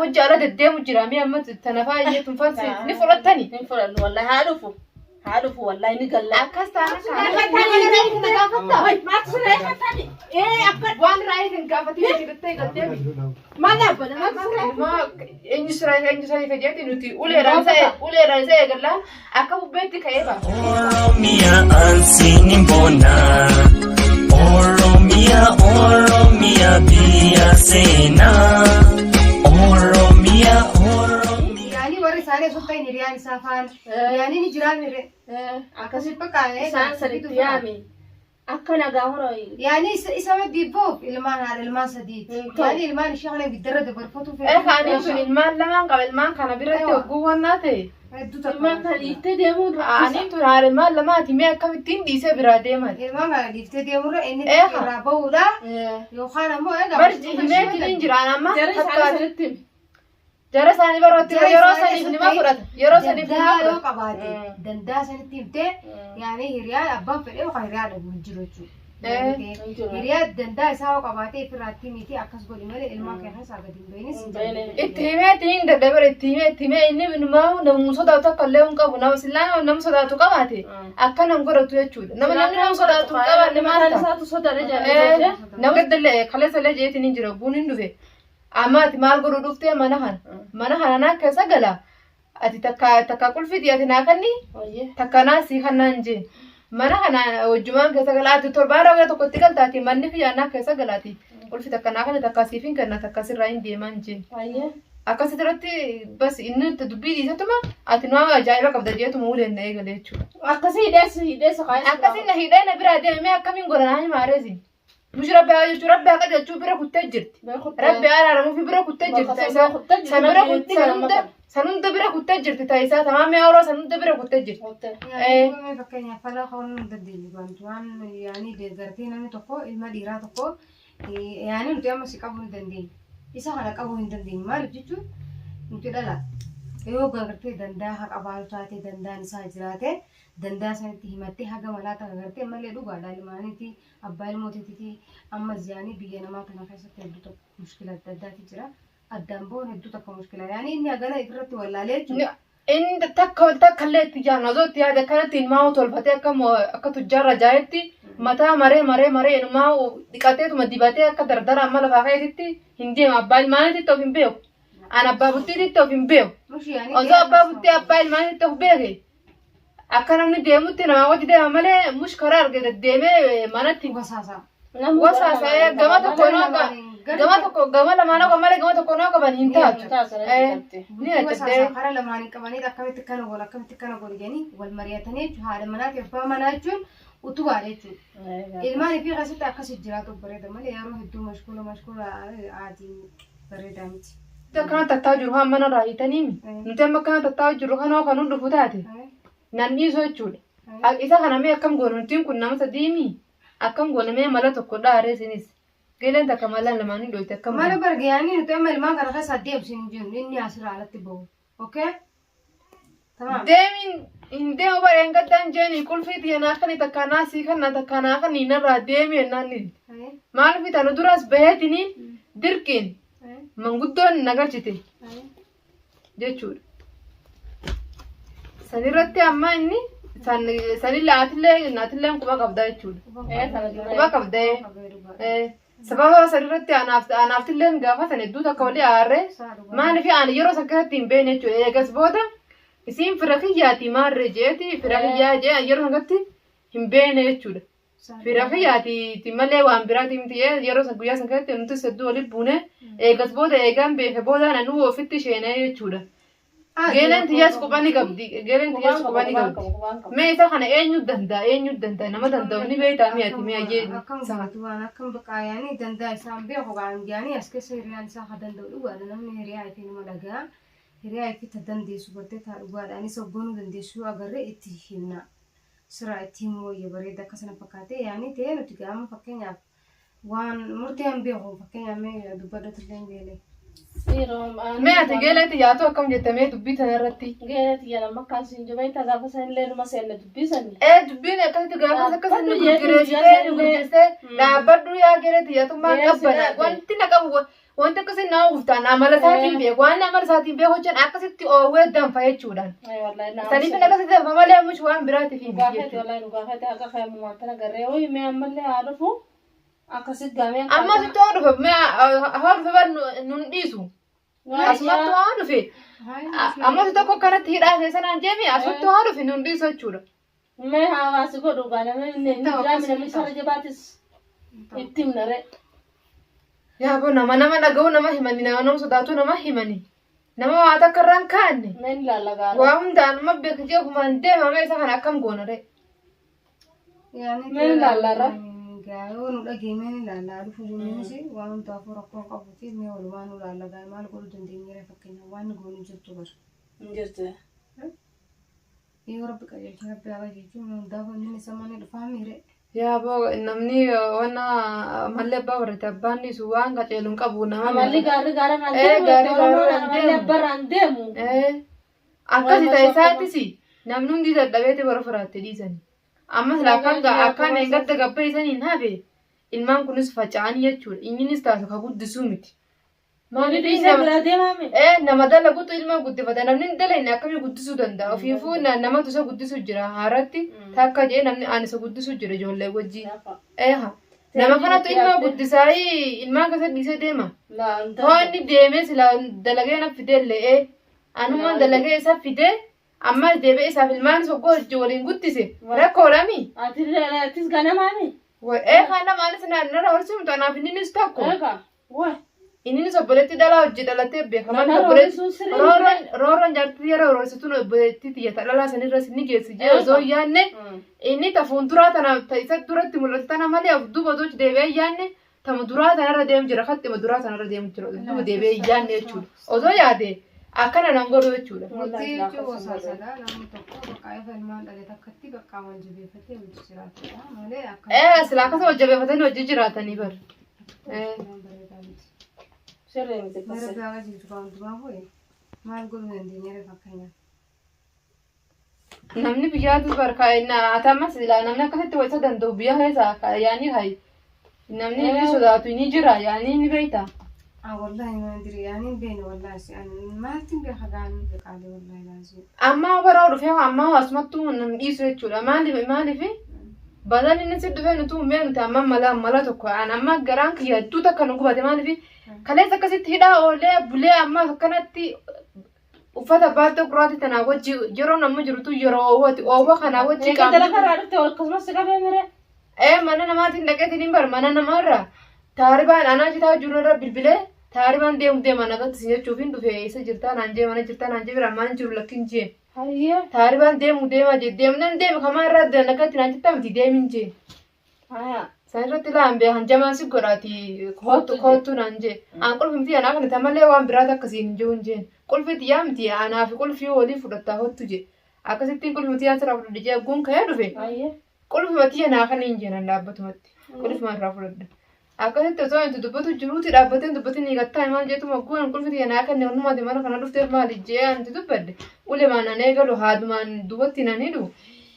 وجاله الدم وجرامي أما تنفاية تنفسي نفرتني والله هادف والله نقول لك أكست أنا ما تصير ثاني إيه أبد وان رايح نكافتي كده قدامي ما نبغى ما إني سراي فجأتي نتي أولي رانسا يقول لا أكو بيتك أيبا Oromia ansini mbona Oromia biya sena Oromia يعني ورثاني سوتين ريان سافان يعني نجران مره أكاسي بقى سان سريتيامي أكنا جاهروي يعني إسمه ديبوب المان سديد يعني المان شغله بيدرد برفوتو في إيه كان يمكن المال لما قبل المال كان بيرتي وجوه الناتي ما كان يتديمون أني ترى المال لما تيمي كم تين ديسة برادة ما المان قال يفتدي مرة إني إيه رابو لا يوخانا مو إيه برج تيمي تين جرانا ما جري سان سريتيم جرس أنا بروتي يروسني بني ما فرط يروسني بني ما دندا فرط قبادي دندا سنتيمته يعني هريال أبان في وخيرال بنجروتشو هريال دندا يساو قبادي في راتي ميتي أكاس قولي مالي المان كيها ساقدين بيني التيمة تين دبر التيمة إني بني ما نمو صدا تكلم كابو نمس لا نمو صدا تكاباتي أكان نقول تويتشود نمو صدا تكابا ما نمو تنسى تصدق رجال نمو قدل خلاص لا جيت نيجرو بونين دوفي أما تمال قرو دوفتي منهن أنا كذا قلا أتي تكا كل فيديو أتي ناكني تكا ناسي خنانجي منهن وجمان كذا قلا أتي تربارة ويا تكتي قل تاتي مني في أنا كذا قلاتي كل في تكا ناكني تكا سيفين كنا تكا سراين ديمانجي أكاسي ترتي بس إنه تدبي دي ستما أتي نوع جايبة كبدا جيتو مولي إنه قلتشو أكاسي ديس خايس أكاسي نهيدا نبرا دي مي أكامين قرناني مارزين مش ربي قد تشوف برا كنت جرت ربي أنا رمو في برا كنت جرت سنون برا كنت جرت تايسا تمام يا أورا سنون برا كنت جرت يعني ما فكرني فلا خون نددي بانتوان يعني دغرتين أنا تقو إلما ديرا تقو يعني نتيا مسي كابو ندندين إسا هلا كابو ندندين ما رجيتو نتيا لا يو غرتي دندا حق أبالو تاتي دندا نسا جراته دندا سنتي همتي حق ملاتا غرتي مالي دوغا دالماني تي أبال موتي أما زياني بيجينا ما كنا خايسة تبدو مشكلة داداتي جرا الدمبون هدو تكو مشكلة يعني إني أجانا إفرت ولا ليش إن تكلت يا نزوت يا ذكرت الماء تولفتي كم أكتجار جايتي متى مري الماء دكاتي مديباتي أكدردر أمال فاقيتي هندي أبال ما نتي توفين بيو أنا بابوتي توفين بيو مش يعني أذا بابوتي أبال ما نتي توفين أكنا من ديموتي نما وجدي عمله مش قرار كده ديمه مانتي وساسا وساسا جماعة جماعة لما أنا كمالي جماعة كونا كمان هنتاج وساسا خير لما أنا كمان إذا كم تكنا ولا يعني والمرياتني هذا مناك يفهم مناجون وتواريتون الماني في غسالة أكاسي جرات وبريدة مالي يروح الدو مشكولة عادي بريدة ميت كانت تتاجرها من رأيتني نتما كانت تتاجرها نو كانوا دفوتاتي ناني زوجول إذا كان مي أكم قولون تيم كنا مسديمي أكم قولون مي ملا تقول أرسينيس قلنا تكمل لما نقول تكمل ما نبرق يعني نتعمل ما كان خاص أديب سنجون إني أسرع على التبو أوكي تمام ديمين إن ديم بريان قدام جاني كل في دينا خني تكنا سيخنا تكنا خني نرى ديمين ناني ما في تندرس بهتني دركين من قدون نقرشتي جيتشور سنيرتي أما إني سني ناتلي كوبا كبدا يجول كوبا كبدا سبب سنيرتي أنا أفتلي نجافة سندو تكولي أره ما نفي أنا يرو سكتين بين يجول إيجاز بودا اسم فرقياتي ما رجعتي فرقيات يرو سكتي هم بين يجول فرقياتي تملي وان براتي متيه يرو سكويا سكتي نتو سدو ولي بونه إيجاز بودا إيجام بيفبودا نانو وفتي شينا يجول Gelen tiyas kubani kabdi me isa kana enyu danda nama danda uni be tami ati me aje tuana kam bakayani danda sambe hogan yani aske serian sa hadan do wala namni riya iti madaga riya iti tadandi subote ta wala ani sobonu dandi su agarre iti hinna sura iti mo yebare da kasana pakate yani te no tigam fakenya wan murti ambe ho fakenya me dubada tlengele ما أتجلت يا تو كم جتمي دبي تنرتي جلت يا لما كان سنجبي تجاب سن لين ما سن دبي سن دبي نكتة تجاب سكسن نقولي لا بدو يا جلت يا تو ما قبل وانتي نكاب Wanta akkasii nama guftaan amala isaatiin beeku waan amala isaatiin beeku hojjan akkasitti oowwee danfa jechuudhaan. Saniif akkasitti danfa malee ammus waan biraatiif hin gaafate wallahi nu gaafate akka kaamu maantana garee hoyi mee ammallee haa dhufu akkasitti gaamee amma sitti haa dhufe mee haa dhufe bar nun dhiisu asumatti haa dhufe amma sitti tokko kanatti hidhaa keessanaan jeemi asumatti haa dhufe nun dhiisu jechuudha. Mee hawaasi godhu gaana inni jiraami namni sara jabaatis itti himnare. Yaa bo nama dhaga'u nama himani nama sodaatu nama himani nama waa takka irraan kaanne Nani lallagaa. waa hundaan amma beeku jeekumaan deemame isa kana akkam goonare. Meen laallarra. Gaayoo nu dhageemeen ilaallaa dhufu jennuunis waan hundaaf rakkoo qabuuti mee walumaa nu laallagaa maal godhuu dandeenyeera fakkeenya waan goonu jirtu bara. Injirte. Yoo rabbi qajeelcha rabbi haa jechuun hundaaf inni isa mana dhufaa miire. Yaa bo namni wana mallee abbaa warrate abbaan dhiisu waan qaceeluun qabu nama Amalli gaarii gaara kan gaarii gaara amalli abbarraan deemu. akkasi ta'e isaattis namni hundi dadhabeeti bara furaatte dhiisani. Amma akkaan eeggatta gabbee isaniin hafe ilmaan kunis faca'anii jechuudha. Inninis taasisu ka guddisuu miti. Maaliif isa bira deemame? Nama dalaguutu ilma guddifata. Namni hin dalagne akkamii guddisuu danda'a? Ofiifuu namatu isa guddisuu jira. Haaratti takka jee namni aan isa guddisuu jira ijoollee wajjin. Nama kanatu ilma guddisaa ilmaan kasa dhiisee deema. Hoo inni deemee sila dalagee na fideellee anumaan dalagee isa fidee amma deebi'ee isaaf ilmaan soggoo waliin guddise rakkoodhami. Atis ganamaami? Kan namaanis narra horsiimu tanaaf inninis tokko. Inninis obboleetti dhalaa hojii dhalatee beekaman obboleetti roorroon jaartii yeroo horsiituun obboleetti xiyyata dhalaa sanirras ni geessi jee osoo yaanne inni tafuun duraa tana isa duratti mul'atu tana malee duuba toochi deebi'ee yaanne tama duraa tanarra deemu jira kattima duraa tanarra deemu jira duuba deebi'ee yaanne jechuudha. Osoo yaade akkana nan godhu jechuudha. Murtii jechuun wasaasadha namni tokko bakka efa ilmaan dhale takkatti bakka wal jabeeffatee hojii jiraatudha malee akka. Silaa akkasuma wal jabeeffatanii hojii jiraatanii bar. Mara biraa jirtu kan hundumaa ho'i maal godhuu dandeenyeera fakkeenyaaf. Namni biyyaatis barkaa'inna atamas namni akkasitti wayisa danda'u biyya keessa yaani hayi. Namni inni sodaatu ni jira yaani ni beekta. Wallahi mandiri yaani beena wallahi si maaltiin beeka gaanii beekaalee wallahi laazim. Amma bara dhufee amma asumattuu nam dhiisu jechuudha. Maaliif badan inni si dhufee nuti uumee nuti amma mala tokko amma garaan kiyya hedduu takka nu gubate maaliif kaleessa akkasitti hidhaa oolee bulee amma akkanatti uffata baatee quraati tanaa wajji yeroo namni jirutu yeroo oowwa kanaa wajji qabu. Dala karaa dhufte akkasumas qabee mere. Mana namaatiin dhaqeetiin hin bar mana namaarra taaribaan anaa jitaa jirurra bilbilee taaribaan deema nagatti jechuuf hin dhufe isa jirtaa naan jee mana jirtaa naan jee biraan maan jiru lakkin jee. Taaribaan deema jee deemnan deema kamaarraa nagatti naan jettaa miti deemin jee. Sanirratti laambee hanjamaan si godhaati kootu naan jee. Aan qulfimti anaa kana tamallee waan biraati akkasiin hin jiru jeen. Qulfiti yaa miti anaa fi qulfii walii fudhattaa hottu jee. Akkasittiin qulfimti yaa sirraa fudhadhe jee guun ka'ee dhufe. Qulfimati anaa kana hin jeenan dhaabbatumatti. Qulfima irraa fudhadhe. Akkasitti osoo intu dubbatu jiruuti dhaabbateen dubbatiin hiigattaa himaan jeetuma guun qulfiti anaa kanne hundumaati mana kana dhufteef maali jee anti dubbadde. Ulemaan nan eegalu haadumaan dubbatti nan hidhu.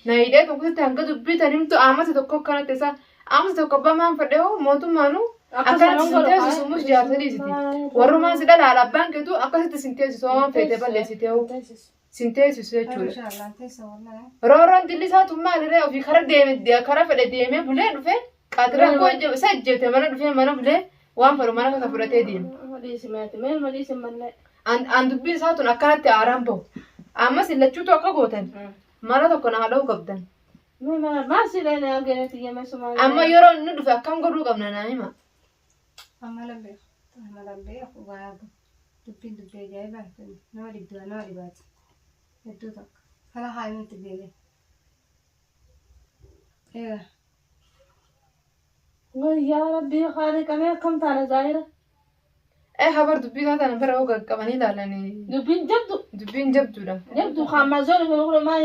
Na hidhee tokkotti hanga dubbitan himtu amata tokko akkanatti isaa amsa tokko bamaan fadhee mootummaanu akkanatti sinteessu summus jaarsa dhiisiti. Warrumaan si dhalaala abbaan keetu akkasitti sinteessisu waan feetee balleessitee sinteessisu jechuudha. Roorroon dillisaatu maalirree ofii kara fedhe deemee bulee dhufee qaxiraan koo isa ejjeete mana dhufee mana bulee waan fedhu mana kasa fudhatee deeme. An dubbiin isaatuun akkanatti aaraan bahu. Ammas illachuutu akka gootan mana tokko na haadha'uu qabdan. Amma yeroo inni dhufe akkam godhuu qabna naa hima. Amma lambee waa dubbiin dubbee ajaa'ibaa nama dhibduu nama dhibaati hedduu takka kala haayimatti beelee. Yaa rabbii haaliqamee akkam taana zaahira. Habar dubbii isaa tana bira hoo qaqqabanii ilaalanii. Dubbiin jabdu. Dubbiin jabduudha. Jabdu haamazoo dhufe maa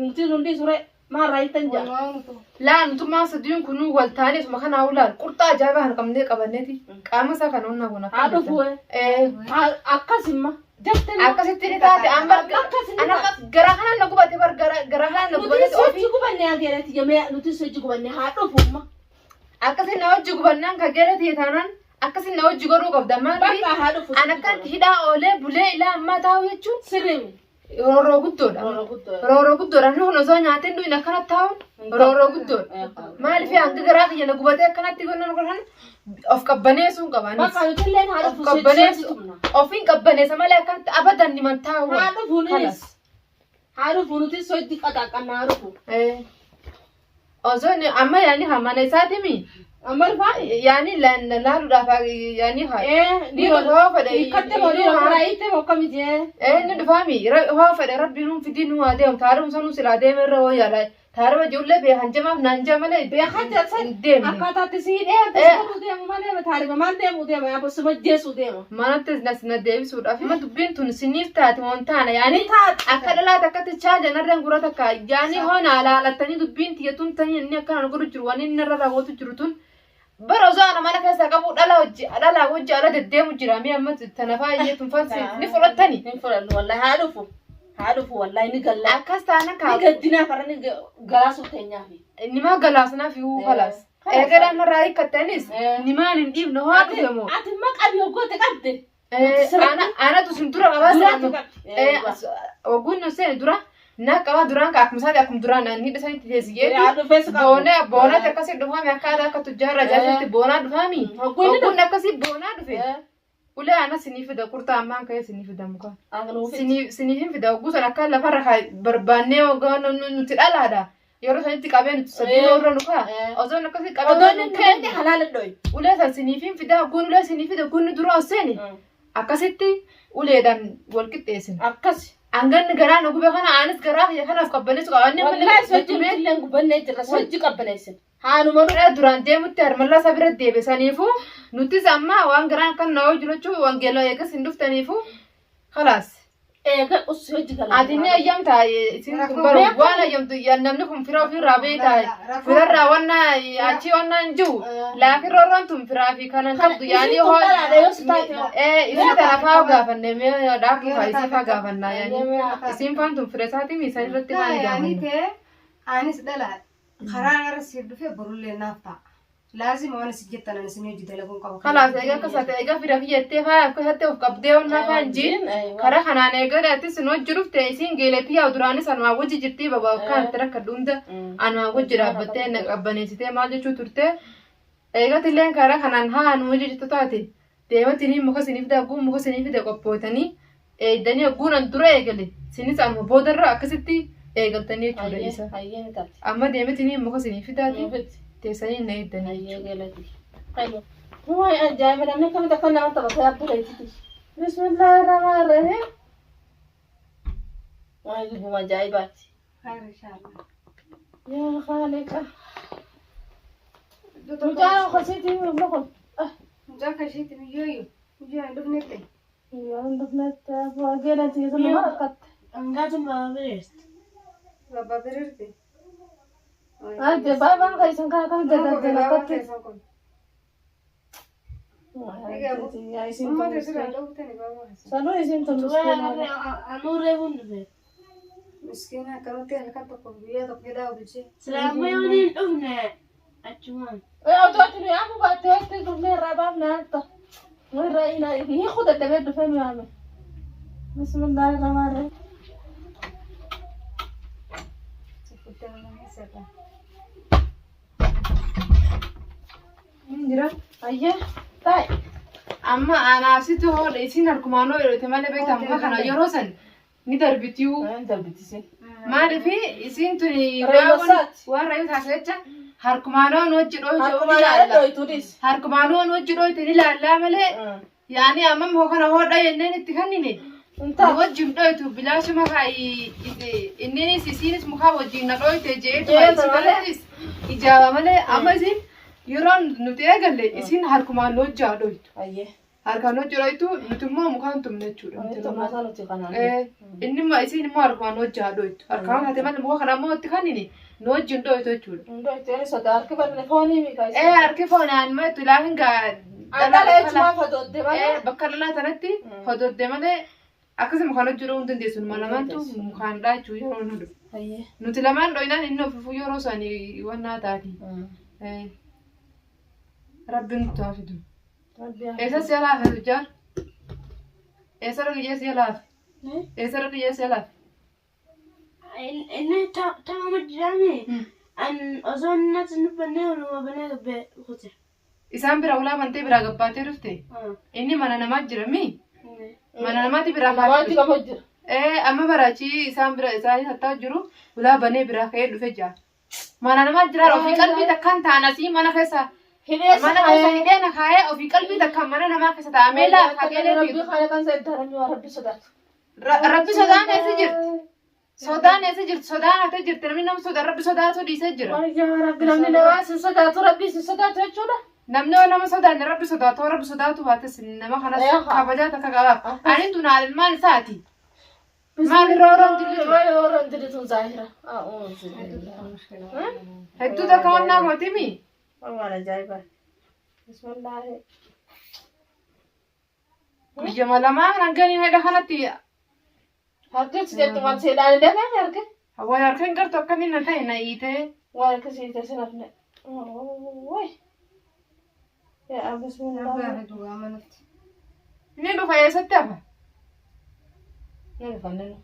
nuti hundi sure maa raayitan jaa. Laa nutummaa sadiin kunuu wal taanee suma kanaa ulaal qurxaa ajaa'ibaa kan qabnee qabanneeti qaama isaa kan onnaa kun haa dhufu akkasimma. Akkasitti ni taate amma garaa kanaan na gubate bar garaa kanaan na gubate ofii. Nuti sochi gubannee ageerati jamee nuti sochi gubannee haa dhufumma. Akkasitti na hojii gubannaan ka geerati taanaan akkasin na hojii godhuu qabda maaliif Bakka haa dhufu. an akkan hidhaa oolee bulee ilaa ammaa taa'u jechuun Sirriimi. rooroo guddoodha. Rooroo guddoodha. Inni kun osoo nyaatee du'in akkanatti taa'uun rooroo guddoodha. Maaliif hanga garaa kiyya na gubatee akkanatti godhan of qabbaneessuun qabaanis. Bakka nutillee haa Of dhufu. qabbaneessu ofiin qabbaneessa malee akkanatti abadan ni man taa'u. Haa dhufuunis. Haa dhufu nutis hojii qaxaqqannaa haa dhufu. Osoo amma yaani hamana isaatimi. Amma dhufaa? Yaani laaluudhaaf yaani Ni hoo fedhe. Ikkatte moo dhiiroo biraa hiitte moo akkamiti? Inni dhufaami hoo fedhe rabbiin nuun fidii nu haa deemu taaruu sanuu silaa deeme irra hoo yaala taaruma ijoollee beekan jamaaf naan jaa malee Beekan jaa hin deemne. akkaataatti sii dheeraa deemu malee taarima maal deemu deema yaa bosu majjeessu deema. Manatti na deebisuudhaaf ima dubbiin tun siniif taate waan taana yaani akka dhalaata akkatti chaaja narreen gura takka yaani hoona alaalattanii dubbiin tiyyatuun tanii inni akkana godhu jiru waan inni narra raawwatu jiru tun bara osoo ana mana keessa qabu dhala wajji ala deddeemu jira mi amma tanafaa iyyeetun fansi ni fudhattani. Ni fudhannu wallahi haa dhufu. Haa dhufu wallahi ni galla. Akkas taana Ni kaa gaddinaa farra ni galaasuu teenyaafi. nima galaasnaaf iyyuu halas. Eegalaan narraa hiikkattanis nimaan hin dhiibne haa dhufe moo. Ati maqabi hoggoote qabde. Anatu sin dura qabaa oguun nu seeni dura na qaba duraan ka akkuma isaati akkuma duraan ni dhisanitti teessiyee boona akkasii dhufaami akkaataa akka tujjaarra jaajatti boonaa dhufaami oguun akkasii boonaa dhufe ulee ana sinii fida kurtaa ammaan ka'ee sinii fida muka sinii hin fida oguu sana akka lafarra barbaannee ogaa nuti dhalaadha yeroo sanitti qabee nuti sadii irra nuka osoon akkasii qabee Odoon inni halaala dho'i. ulee san sinii hin fida oguun ulee sinii fida oguun dura osseeni akkasitti uleedhaan wal qixxeessin. Akkasi. Angan garaa nu gube kana anis garaa kiyya kanaaf qabbaneessu qabanne Wallahi sochii illee gubbannee jirra sochii qabbaneessin. Haanuma duraan deemutti harmallaa isaa bira deebisaniifu nutis amma waan garaan kan na hojii jechuu wangeeloo eegas hin dhuftaniifu khalaas. eega us hojii galaa. Adini ayyamta isin baru waan ayyamtu namni kun fira ofirraa beektaa firarraa wanna achi wanna hin jiru laafi roorroon tun firaa fi kanan qabdu yaani hoo isin tanafaa gaafanne mee dhaakii faa isin faa gaafannaa yaani isin faan tun fira isaatii miisan irratti maal gaafanne. Anis dhala karaa irra siif dhufee borullee naaf ta'a. Lazim waan si jettan ani sinii hojii dalaguun qabu. Kalaas egaa akkasate egaa fira kiyyattee faa akkasatti of qabdee onnaa faan jiin karaa kanaan egaa attis nu hojii dhufte isin geeletii yaa duraanis anumaa wajji jirtii baba akkaan itti rakka dhumda anumaa wajji dhaabbattee na qabbaneessitee maal jechuu turte egaa tilleen karaa kanaan haa nu hojii jettu taate deematiin muka siniif dagguu muka siniif de qophootanii eeddanii ogguunan dura eegale sinis anuma boodarra akkasitti eegaltanii jechuudha isa amma deematiin muka siniif daate teessanii na eeddanii. Wai ajaa'ibaa namni akkamitti akka nama taphatee abduleetitti. Bismillahirrahmanirrahim. Wai gubuma ajaa'ibaati. Yaa Khaliqa. Mucaan akkasiitii humna kun. Mucaan akkasiitii miyyooyu. Mucaan hin dhufnetti. Yoo hin dhufnetti geelati sun nama rakkatte. Angaatu maabireesti. Babbaa biriirti. Aje baabaan kaisan kana kan dadarte rakkatte. Ummata sirraa dhufutani baabaa. Sanuu isin tun Anuu reebuun dhufe. Miskiina akkanatti halkan tokko guyyaa tokko jedhaa oolchee. Silaammoo yoo hin dhufne achumaan. Autootni amu baatee dhufne irraa baafne hatta. Irraa ina hiiku dadhabee dhufee nu yaame. Bismillahirrahmanirrahim. Jira. Ayyee taa'e. Amma anaafsitu hoola isin harkumaanoo yeroo malee beektaa muka kana yeroo san ni darbitiyuu. Darbitise. Maaliif isin tuni Reebasaati. waan raayuu taasecha harkumaanoon hojii Akkuma yaada dhooytu dhooytuudhis. harkumaanoon hojii dhooytu ni ilaallaa malee yaani amma muka kana hoodha jenneen itti kannine Intaa. wajjin dhooytu bilaashuma kaayi inninis isinis mukaa wajjin na dhooyte jeetu Jeetu malee. ijaaba malee amma isin yeroo nuti eegalle isin harkumaan hojjaa dhooytu. Ayyee. Harkaan hojii dhooytu nuti immoo mukaan tumne jechuudha. Tummataa nuti kanaan. Inni immoo isin immoo harkumaan hojjaa dhooytu. Harkaan taate malee muka kana immoo itti kannine nu wajjin dhooytu jechuudha. Dhooytu sodaa harki banne foonii miidhaa. Harki foonaan maatu ilaahin gaa Dhala jechuun fadootte malee. bakka dhalaa tanatti fadootte malee akkasuma mukaan hojii dhoohuu hin dandeessu. Numa lamaantu mukaan dhaachuu yeroo nu dhufu. Ayyee. Nuti lamaan dhooyinaan inni ofiifuu yeroo isaanii wannaa taati. Rabbiin nuti haa fidu. Esa se la hace ya. Esa lo que ya se la hace. Esa lo que ya se la hace. إنه تمام الجامع أن أظن الناس نبني ولا ما بني بخوته. Isaan bira ulaa bantee biraa gabbaatee dhufte. Inni mana namaa jira mi? Mana namaati biraa Namaatti qaba jira. Amma baraachi isaan bira isaanii hattaa jiru ulaa banee biraa ka'ee dhufe jira. Mana namaa jira ofii qalbii takkaan taanasii mana keessa. Mana keessa hidheena kaayee ofii qalbii takkaan mana namaa keessa taa'amee laa kageelee Rabbi kana kan sa iddaaramii waa rabbi sodaatu. Rabbi sodaan eessa jirti? Sodaan eessa jirti? Sodaan hafte jirti namni nama sodaa rabbi sodaatu dhiisee jira. Yaa rabbi namni namaa si sodaatu rabbi si sodaatu jechuudha. Namni nama sodaanne rabbi sodaatu baates nama kanas kabajaa takka qabaaf. Ani tun ilmaan isaati. Maal rooroon diliituun zaahira. Hedduu takka wannaa mootimi. Waan ajaa'ibaa. Bismillaahi. Guyyama lamaa hanganii hedha kanatti. Harkis jettu waan seedhaan deemaa arge. Waan harkeen gartuu akkamiin na ta'e na hiitee. Waan akkasii ta'e nafne. Woy. Yaa bismillaahi. Abbaa dhugaa manatti. Inni dhufa eessatti hafa? Nani fannoo.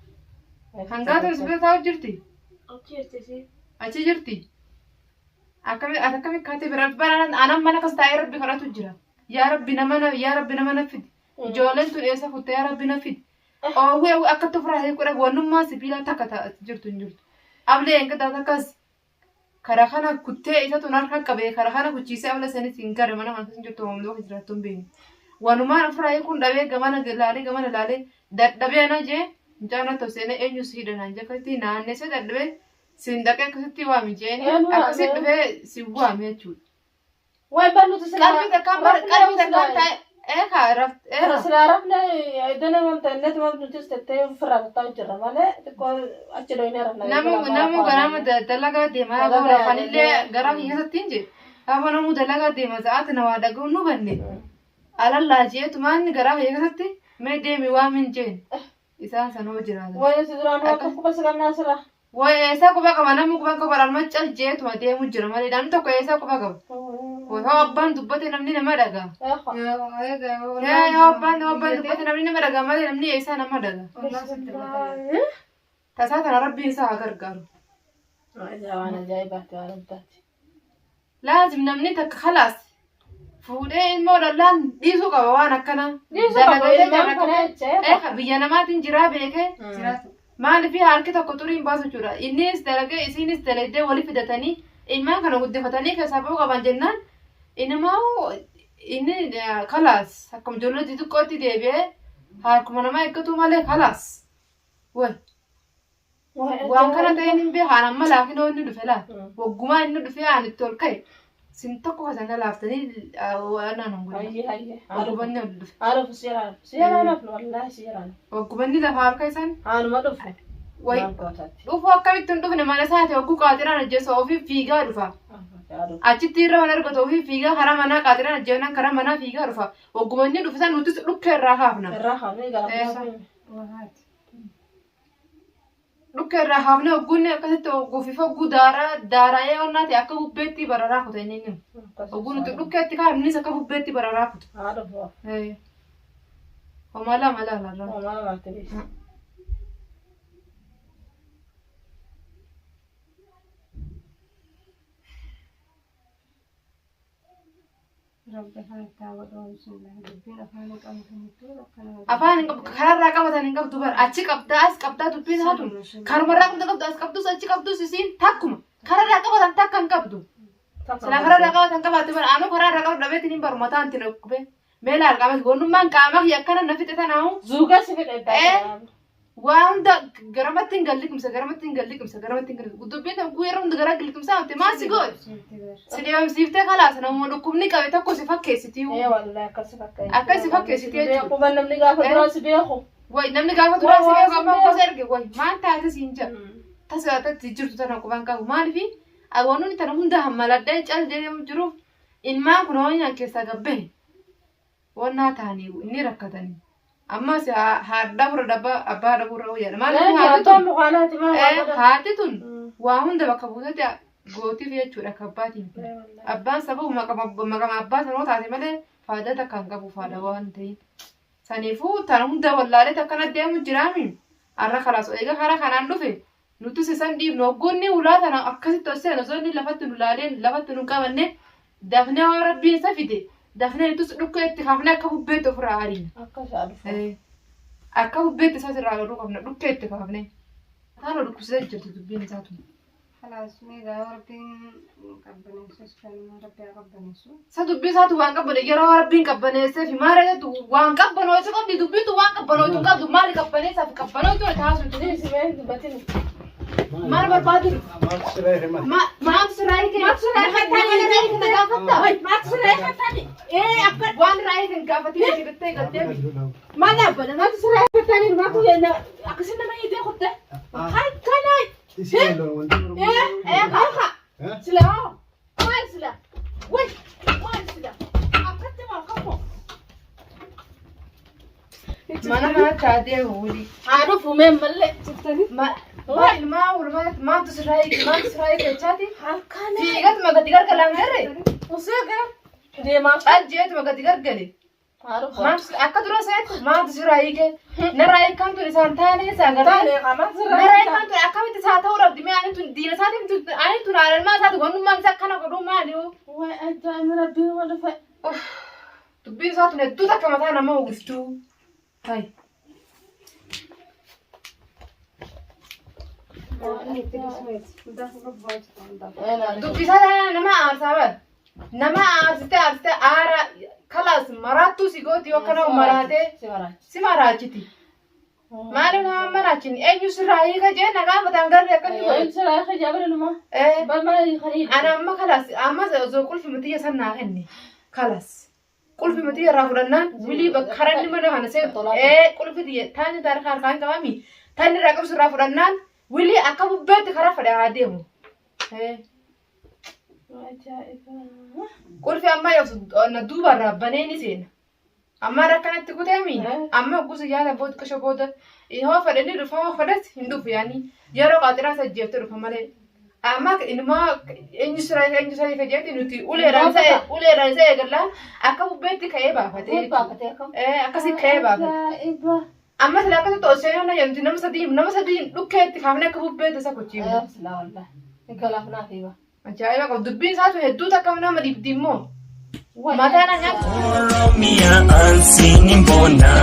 Hangaatu isbita taa'u jirti? أوكي Achi jirti? Akkami kaatee bira anaan mana kas taa'ee rabbi kadhatu jira. Yaa rabbi nama na fidi. Ijoolleen tun eessa futte yaa rabbi na fidi. Oowwee akkatti ofirraa hiikudha wannummaa sibiilaa takka taa'atti jirtu hin jirtu. Ablee enqataa takkas karaa kana kuttee isa tun harka qabee karaa kana kuchiisee abla sanis hin gare mana kan hin jirtu hoomloo kan jiraattu hin beekne. Wanumaan ofirraa hiikuun dhabee gamana laalee dadhabee ana jee mucaan toseenee eenyu si hidhanaan jekkatti naannessee dadhabee sin dhaqee akkasitti waami jeeni akkasii dhufee si waame jechuudha. Wayi balluutu qalbii takkaan taa'e Silaa rafne iddoon wanta inni tuma nutis tettee ofirraa taa'u jirra malee xiqqoo achi dhohinee rafna. Namu ganama dalagaa deemaa gabra afaanillee gara keessatti hin jee gaafa namu dalagaa deema sa'aati na waa dhaga'uun nu banne alallaa jeetumaan gara keessatti mee deemi waamin jeen isaan sanoo jiraata. Wayi si duraan akka quba sigannaa sira. Wayi eessa quba qaba namni quba qaba dhalma cal jeetuma deemu jira malee namni tokko eessa quba qaba. Yoo abbaan dubbate namni nama dhagaa. Yoo abbaan dubbate namni nama dhagaa malee namni eessa nama dhagaa. Tasaa tana rabbiin isaa haa gargaaru. Waan ajaa'ibaatti waan addaati. Laazim namni takka khalaas fuudhee ilmoo dhallaan dhiisuu qaba waan akkanaa. Biyya namaatiin jiraa beekee maaliif harki tokko xurii hin baasu jechuudha. Innis dalagee isiinis dalagdee walii fidatanii ilmaan kana guddifatanii keessaa bahuu qaban jennaan inni khalaas akkam ijoollee xixiqqootti deebi'ee harkuma namaa eeggatu malee khalaas. Waan kana ta'een hin beekan amma laafinoo inni dhufe laa waggumaa inni dhufe aan itti ol ka'e sin tokko kasana laaftanii waan aan hungumaa waggubanni ol dhufe. Haadha seeraan hafnu wallaahi seeraan. Waggubanni lafa harka isaan Haanuma dhufe. dhufu akkamitti hin dhufne mana isaati wagguu qaaxiraan ajjeessa ofii fiigaa dhufa. Achitti irra waan argatu ofii fiigaa karaa manaa qaaxiraan ajjeennaan karaa manaa fiigaa dhufa. Waggubanni dhufe san nutis dhukkee irraa haafna. Irraa haafnee gaafa. Dhukkee irraa haafnee wagguunni akkasitti wagguufi fogguu daaraa'ee onnaati akka bubbeetti bararaa kuta inni inni. Wagguu nuti dhukkeetti kaafnis akka bubbeetti bararaa kuta. Haadha bu'aa. Homala larraa. Homaa maatiri. Afaan kararraa qabatan hin qabdu bara achi qabdaa as qabdaa dubbiin haatu karumarraa qabda as qabdus achi qabdus isiin takkuma kararraa qabatan takka hin qabdu. Sila kararraa qabatan qabaate bara anuu kararraa qabu dhabeetiin hin baru mataan itti dhaqqube meela argamas gonnummaan qaama yakkana na fixe tanaahu. Zuuga si fedhe. Waa hunda garamatti hin galliqimsa dubbiin tan guyyaa hunda gara galliqimsaa hafte maasi goot. Si deemsiiftee kalaasa namuma dhukkubni qabe tokko si fakkeessitii. Wallahi akkasi fakkeessitii. Akkasi fakkeessitii jechuudha. Quban namni gaafa duraa si beeku. Namni gaafa duraa si beeku abbaan gosa erge maal taate siin jira. Tasaatatti jirtu tana quban qabu maaliifi agoononni tana hunda hammaladhee cal deemu jiruuf ilmaan kun hoonyaan keessaa gabbee wannaa ta'anii inni rakkatanii. Ammas haadha bura abbaa dhabura hoyyadha. Maaliif haati tun waa hunda bakka buutetti gootiif jechuudha akka abbaatiin. Abbaan sababa maqama abbaa sanoo taate malee faayidaa takka hin qabu faadha waan ta'eef. Saniifuu tana hunda wallaalee akkana deemu jiraami. Har'a kalaas egaa karaa kanaan dhufe nuti sisan dhiibnu hoggoonni ulaa tana akkasitti osoo osoo inni lafatti nu laaleen lafatti nu qabanne dafnee waan rabbiin isa fide dafnee nutis dhukkee itti kaafnee akka bubbeetti ofirraa hariina. Akka bubbeetti isaas irraa garuu qabna dhukkee itti kaafnee. Haala dhukkubsee jirtu dubbiin isaatu. خلاص ميدا ربين قبنيسس كان ربي قبنيسو Sa dubbii isaatu waan qabbane yeroo rabbiin qabbaneessee fi maal jedhu waan qabbanootu qabdi dubbiitu waan qabbanootu qabdu maali qabbaneessaa fi qabbanootu taasisu jedhee maal barbaadu maaltu siraa hiike maaltu siraa hiike waan raa hiike gaafatee jedhee galtee maal dhaabbata maaltu siraa hiike maatu akkasii nama hiitee qotte kanaa mana kana taatee wuli haadhu fumeen malee ilmaa walumaa maaltu siraa hiike jechaati fiigatuma gadi gargalaan herre osoo gara deemaa qaljeetuma gadi gargale akka dura seetu maaltu siraa hiike narraa hiikaan tun isaan taane isaa gargaale narraa hiikaan tun akkamitti isaa ta'uu dhabdi mee ani tun diina isaatiin ani tun aanalmaa isaati wannummaan isaa akkana godhuu maali waay ajaa'ibni rabbiin wal dhufe dubbiin isaa tun hedduu takka mataa nama hogiftuu hai dubbii isaa nama aarsaa bar nama aarsite aara kalas maraattuu si gooti yookaan nama maraatee si maraachiti. Maaliif nama maraachin eenyu sirraa hiika jee nagaa fataan garri akka inni godhe. sirraa hiika jaabaluma Ana amma kalas amma osoo qulfi mutiyya san naa kenne kalas qulfi mutiyya irraa fudhannaan wilii karaa inni mana kana see qulfi tiyya taani taarika harkaan qabami taani irraa qabsu irraa fudhannaan wilii akka bubbeetti karaa fadhaa haa deemu. Qulfi amma na duuba irraa banee ni seena. Amma rakkanatti kuteemi amma gusa yaada booda qisha booda yoo fedhanii dhufa yoo fedhas hin dhufu yaani yeroo qaaxiraa sajjeefte dhufa malee. Amma ilmaa eenyu sira jetti nuti uleedhaan isa eegallaan akka bubbeetti ka'ee baafate. Akkasii ka'ee baafate. Amma sila akkasitti osoo yoo na jedhamti nama sadii dhukkeetti kaafne akka bubbeetti isa kochiimu. Ajaa'iba qabu dubbiin isaatu hedduu takka nama dhiibdi immoo. Mataan nyaata. Oromia ansini mbona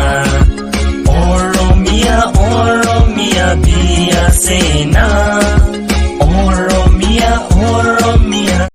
Oromia bia sena Oromia